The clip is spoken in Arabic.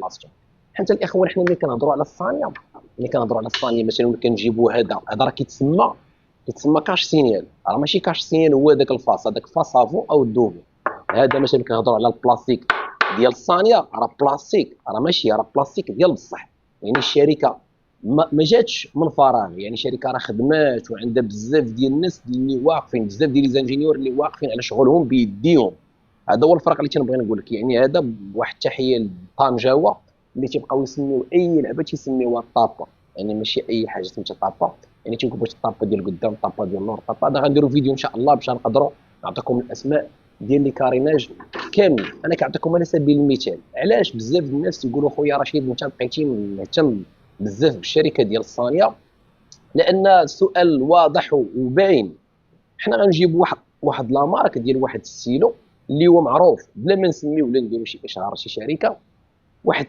بلاصتو. حتى الاخوان حنا ملي كنهضروا على الصانيه، مثلا ملي كنجيبوا هذا راه كيتسمى كاش سينيال. راه ماشي كاش سينيال هو داك الفاس، هذاك فاسافو او الدوفو. هذا مثلا كنهضروا على البلاستيك ديال الصانيه، راه بلاستيك، راه ماشي، راه بلاستيك ديال بصح. يعني الشركه ما جاتش من فراغ، يعني شركه راه خدمات وعندها بزاف ديال الناس اللي واقفين، بزاف ديال لي زانجينيور اللي واقفين على شغلهم بيديهم. هذا هو الفرق اللي تنبغي نقول لك. يعني هذا بواحد التحيه لطنجاوه اللي تيبقاو يسميو اي لعبه تيسميوها طابا، يعني ماشي اي حاجه سميتها طابا. يعني تيقول باش الطابا ديال قدام، طابا ديال النور، طابا. هذا غنديروا فيديو ان شاء الله باش نقدروا نعطيكم الاسماء ديال لي كاريناج كامل. انا كنعطيكم على سبيل المثال علاش بزاف الناس تيقولوا خويا رشيد انت بقيتي مهتم بزاف بالشركه ديال الصانيه. لان السؤال واضح وباين. حنا غنجيبوا واحد لا مارك ديال واحد السيلو اللي هو معروف بلا ما نسميو ولا نديرو شي اشهار شي شركه. واحد